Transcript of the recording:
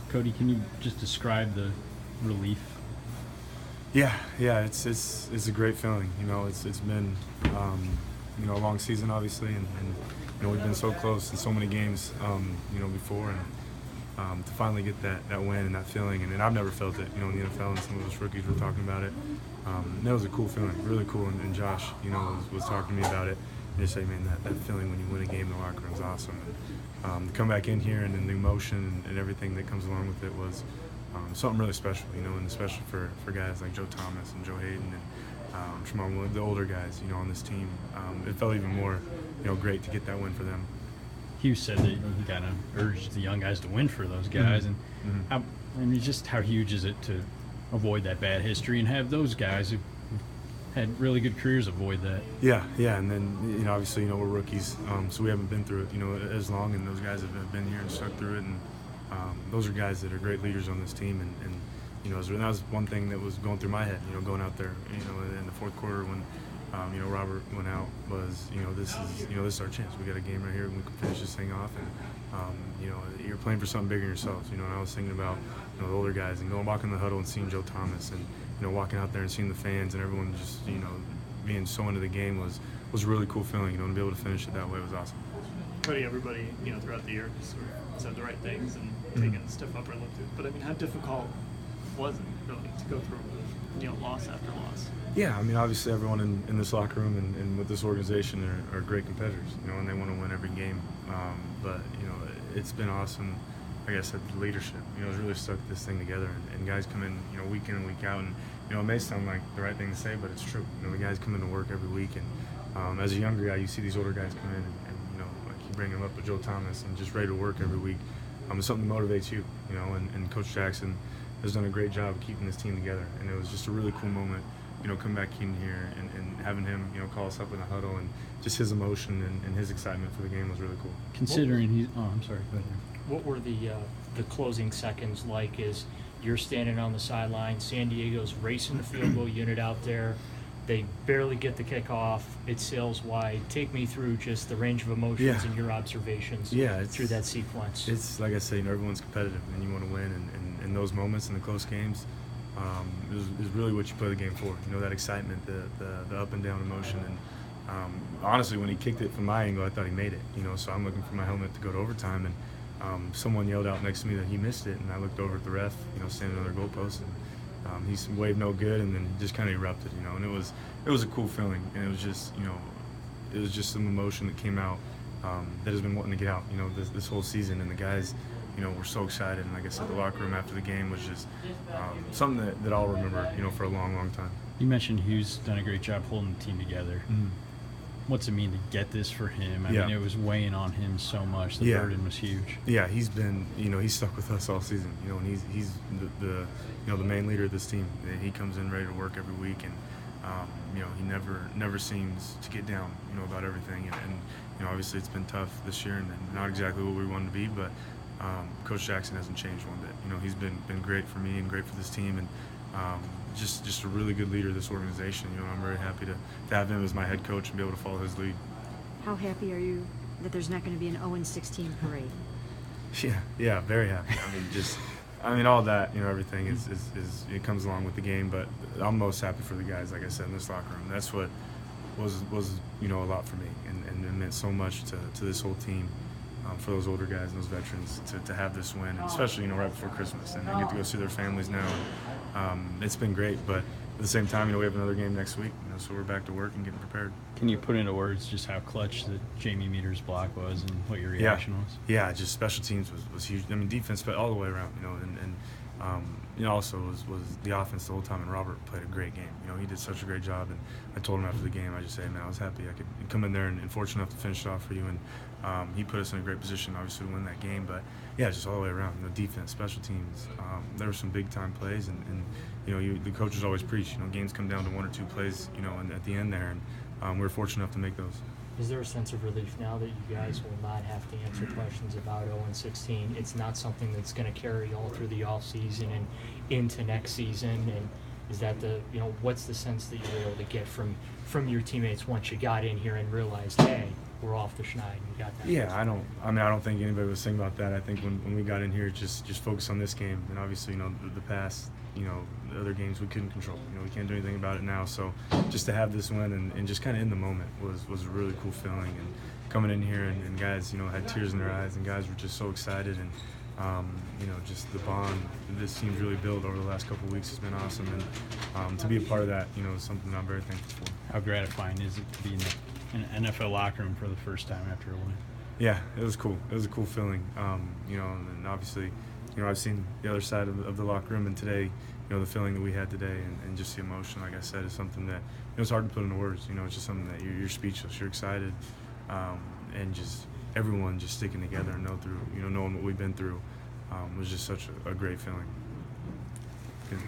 Cody, can you just describe the relief? Yeah, it's a great feeling. It's been a long season obviously, and we've been so close in so many games before, and to finally get that win and that feeling, and I've never felt it in the NFL, and some of us rookies were talking about it. That was a cool feeling, really cool, and Josh was talking to me about it, and just say, man, that feeling when you win a game in the locker room is awesome. And to come back in here and the emotion and everything that comes along with it was something really special, and especially for guys like Joe Thomas and Joe Hayden and Tremont, the older guys, on this team. It felt even more, great to get that win for them. Hugh said that he kind of urged the young guys to win for those guys, and just how huge is it to avoid that bad history and have those guys who had really good careers avoid that? Yeah, and then obviously we're rookies, so we haven't been through it as long, and those guys have been here and stuck through it, and those are guys that are great leaders on this team, and that was one thing that was going through my head, going out there, in the fourth quarter when Robert went out, was this is our chance. We got a game right here, and we can finish this thing off, and you're playing for something bigger than yourselves. And I was thinking about the older guys and walking in the huddle and seeing Joe Thomas, and walking out there and seeing the fans and everyone just being so into the game was a really cool feeling. To be able to finish it that way was awesome. Cody, everybody throughout the year sort of said the right things and taken a stiff upper lip to it. But I mean, how difficult was it really to go through loss after loss? Yeah, obviously everyone in this locker room and with this organization are great competitors, and they want to win every game. But it's been awesome. Like I said, the leadership, has really stuck this thing together. And guys come in, week in and week out, and it may sound like the right thing to say, but it's true. The guys come into work every week, and as a younger guy, you see these older guys come in, and like you bring them up with Joe Thomas and just ready to work every week. It's something that motivates you, and Coach Jackson has done a great job of keeping this team together, and it was just a really cool moment, come back in here and having him, call us up in the huddle, and just his emotion and his excitement for the game was really cool. Considering he's, I'm sorry, go ahead. What were the closing seconds like as you're standing on the sideline, San Diego's racing the field goal unit out there, they barely get the kickoff, it sails wide. Take me through just the range of emotions and your observations through that sequence. It's like I say, everyone's competitive and you want to win, and those moments in the close games is really what you play the game for. That excitement, the up and down emotion, and honestly, when he kicked it from my angle, I thought he made it. So I'm looking for my helmet to go to overtime, and someone yelled out next to me that he missed it, and I looked over at the ref, standing on their goalpost, and he waved no good, and then he just kind of erupted, and it was a cool feeling, and it was just some emotion that came out that has been wanting to get out, this whole season, and the guys, we're so excited, and like I said, the locker room after the game was just something that I'll remember, for a long, long time. You mentioned Hugh's done a great job holding the team together. What's it mean to get this for him? I mean, it was weighing on him so much. The burden was huge. Yeah, he's been, he's stuck with us all season, and he's the main leader of this team. He comes in ready to work every week, and he never seems to get down, about everything. And obviously it's been tough this year, and not exactly what we wanted to be, but Coach Jackson hasn't changed one bit. He's been great for me and great for this team, and just a really good leader of this organization. I'm very happy to have him as my head coach and be able to follow his lead. How happy are you that there's not going to be an 0-16 parade? Yeah, very happy. All that, everything is it comes along with the game, but I'm most happy for the guys, like I said, in this locker room. That's what was a lot for me, and it meant so much to this whole team, for those older guys and those veterans to have this win, and especially right before Christmas, and they get to go see their families now. It's been great, but at the same time, we have another game next week, so we're back to work and getting prepared. Can you put into words just how clutch the Jamie Meter's block was and what your reaction was? Yeah, just special teams was huge. Defense, but all the way around, and also was the offense the whole time, and Robert played a great game. He did such a great job, and I told him after the game, I just said, man, I was happy I could come in there and fortunate enough to finish it off for you, and he put us in a great position, obviously, to win that game. But yeah, just all the way around, defense, special teams. There were some big time plays, and the coaches always preach, games come down to one or two plays, and at the end there, and we were fortunate enough to make those. Is there a sense of relief now that you guys will not have to answer questions about 0-16? It's not something that's going to carry all through the off season and into next season. And is that what's the sense that you were able to get from your teammates once you got in here and realized, hey, we're off the schneid and we got that. Yeah, I don't think anybody was thinking about that. I think when we got in here, just focus on this game, and obviously, the past, the other games we couldn't control. We can't do anything about it now. So just to have this win and just kind of in the moment was a really cool feeling. And coming in here and guys, had tears in their eyes, and guys were just so excited. And just the bond this team's really built over the last couple of weeks has been awesome. And to be a part of that, is something I'm very thankful for. How gratifying is it to be in an NFL locker room for the first time after a win? Yeah, it was cool. It was a cool feeling. And obviously, I've seen the other side of the locker room, and today, the feeling that we had today and just the emotion, like I said, is something that it's hard to put into words. It's just something that you're speechless. You're excited, and just everyone just sticking together and knowing what we've been through was just such a great feeling. Good.